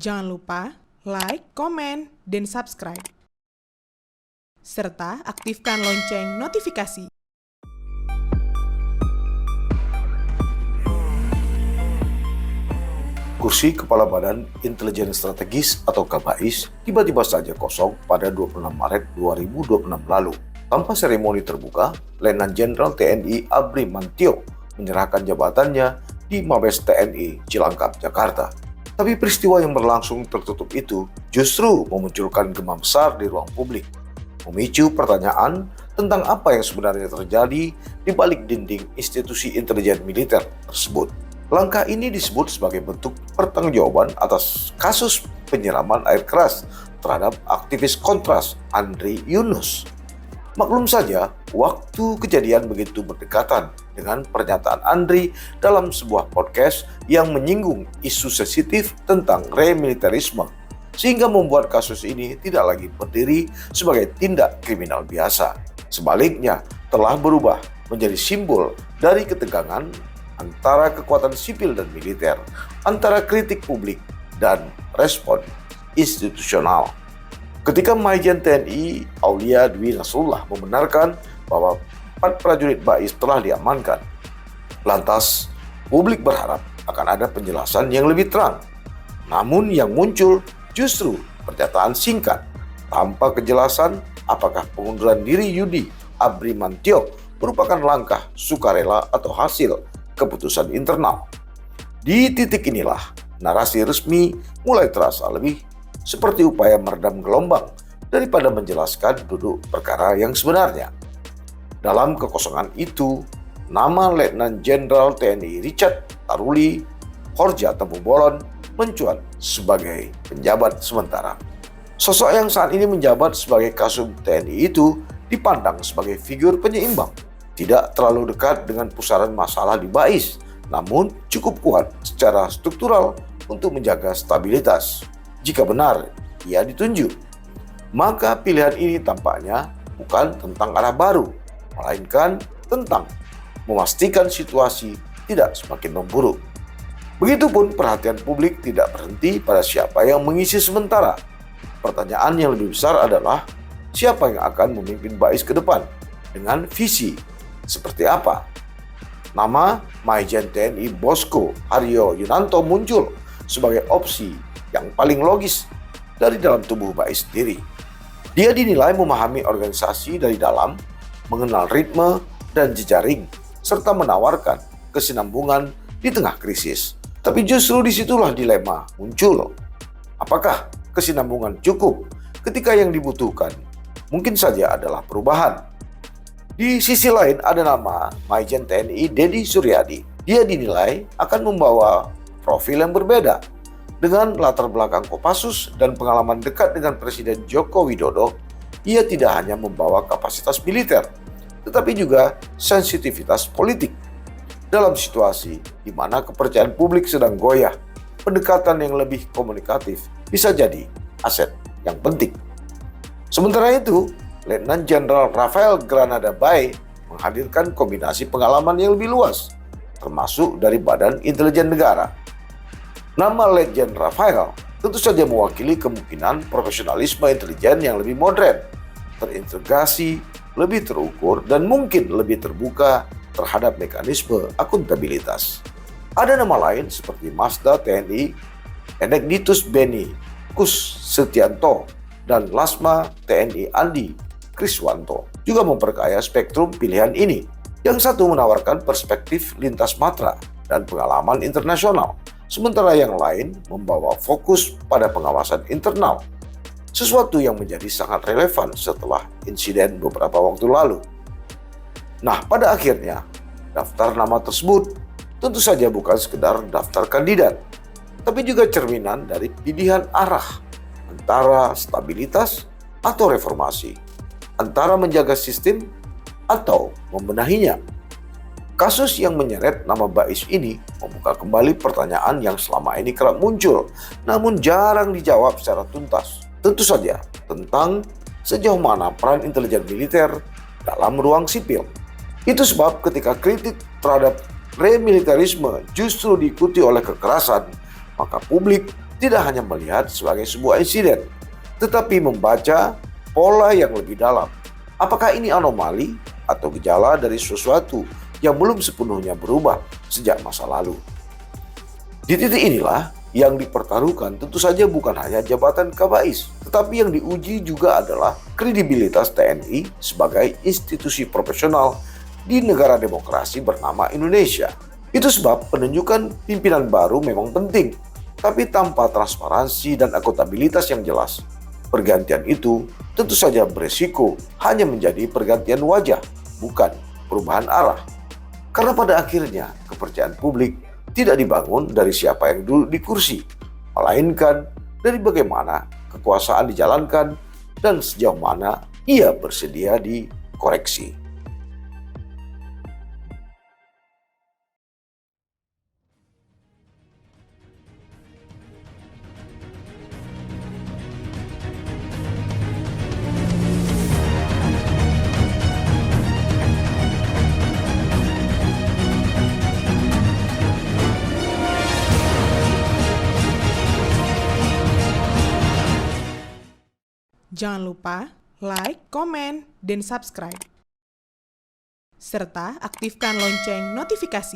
Jangan lupa like, komen, dan subscribe. Serta aktifkan lonceng notifikasi. Kursi Kepala Badan Intelijen Strategis atau KBAIS tiba-tiba saja kosong pada 26 Maret 2026 lalu. Tanpa seremoni terbuka, Letnan Jenderal TNI Abri Mantio menyerahkan jabatannya di Mabes TNI Cilangkap, Jakarta. Tapi peristiwa yang berlangsung tertutup itu justru memunculkan gema besar di ruang publik, memicu pertanyaan tentang apa yang sebenarnya terjadi di balik dinding institusi intelijen militer tersebut. Langkah ini disebut sebagai bentuk pertanggungjawaban atas kasus penyiraman air keras terhadap aktivis Kontras Andri Yunus. Maklum saja, waktu kejadian begitu berdekatan dengan pernyataan Andri dalam sebuah podcast yang menyinggung isu sensitif tentang remilitarisme, sehingga membuat kasus ini tidak lagi berdiri sebagai tindak kriminal biasa. Sebaliknya, telah berubah menjadi simbol dari ketegangan antara kekuatan sipil dan militer, antara kritik publik dan respon institusional. Ketika Majen TNI Aulia Dwi Nasrullah membenarkan bahwa 4 prajurit BAIS telah diamankan, lantas publik berharap akan ada penjelasan yang lebih terang. Namun yang muncul justru pernyataan singkat tanpa kejelasan apakah pengunduran diri Yudi Abri Mantio merupakan langkah sukarela atau hasil keputusan internal. Di titik inilah narasi resmi mulai terasa lebih seperti upaya meredam gelombang daripada menjelaskan duduk perkara yang sebenarnya. Dalam kekosongan itu, nama Letnan Jenderal TNI Richard Taruli Horja Tempu Bolon mencuat sebagai penjabat sementara. Sosok yang saat ini menjabat sebagai Kasum TNI itu dipandang sebagai figur penyeimbang, tidak terlalu dekat dengan pusaran masalah di BAIS, namun cukup kuat secara struktural untuk menjaga stabilitas. Jika benar ia ditunjuk, maka pilihan ini tampaknya bukan tentang arah baru, melainkan tentang memastikan situasi tidak semakin memburuk. Begitupun perhatian publik tidak berhenti pada siapa yang mengisi sementara. Pertanyaan yang lebih besar adalah siapa yang akan memimpin BAIS ke depan dengan visi seperti apa. Nama Majen TNI Bosko Haryo Yunanto muncul sebagai opsi yang paling logis dari dalam tubuh BAIS sendiri. Dia dinilai memahami organisasi dari dalam, mengenal ritme dan jejaring, serta menawarkan kesinambungan di tengah krisis. Tapi justru disitulah dilema muncul. Apakah kesinambungan cukup ketika yang dibutuhkan mungkin saja adalah perubahan? Di sisi lain ada nama Majen TNI Dedi Suryadi. Dia dinilai akan membawa profil yang berbeda. Dengan latar belakang Kopassus dan pengalaman dekat dengan Presiden Joko Widodo, ia tidak hanya membawa kapasitas militer, tetapi juga sensitivitas politik. Dalam situasi di mana kepercayaan publik sedang goyah, pendekatan yang lebih komunikatif bisa jadi aset yang penting. Sementara itu, Letnan Jenderal Rafael Granada Bay menghadirkan kombinasi pengalaman yang lebih luas, termasuk dari Badan Intelijen Negara. Nama Letjen Rafael tentu saja mewakili kemungkinan profesionalisme intelijen yang lebih modern, terintegrasi, lebih terukur, dan mungkin lebih terbuka terhadap mekanisme akuntabilitas. Ada nama lain seperti Masda TNI Enekditus Beni Kus Setianto dan Lasma TNI Andi Kriswanto juga memperkaya spektrum pilihan ini. Yang satu menawarkan perspektif lintas matra dan pengalaman internasional, sementara yang lain membawa fokus pada pengawasan internal, sesuatu yang menjadi sangat relevan setelah insiden beberapa waktu lalu. Nah, pada akhirnya, daftar nama tersebut tentu saja bukan sekedar daftar kandidat, tapi juga cerminan dari pilihan arah antara stabilitas atau reformasi, antara menjaga sistem atau membenahinya. Kasus yang menyeret nama BAIS ini membuka kembali pertanyaan yang selama ini kerap muncul, namun jarang dijawab secara tuntas. Tentu saja tentang sejauh mana peran intelijen militer dalam ruang sipil. Itu sebab ketika kritik terhadap remilitarisme justru diikuti oleh kekerasan, maka publik tidak hanya melihat sebagai sebuah insiden, tetapi membaca pola yang lebih dalam. Apakah ini anomali atau gejala dari sesuatu yang belum sepenuhnya berubah sejak masa lalu? Di titik inilah yang dipertaruhkan tentu saja bukan hanya jabatan Kabais, tetapi yang diuji juga adalah kredibilitas TNI sebagai institusi profesional di negara demokrasi bernama Indonesia. Itu sebab penunjukan pimpinan baru memang penting, tapi tanpa transparansi dan akuntabilitas yang jelas. Pergantian itu tentu saja beresiko hanya menjadi pergantian wajah, bukan perubahan arah. Karena pada akhirnya kepercayaan publik tidak dibangun dari siapa yang duduk di kursi, melainkan dari bagaimana kekuasaan dijalankan dan sejauh mana ia bersedia dikoreksi. Jangan lupa like, komen, dan subscribe. Serta aktifkan lonceng notifikasi.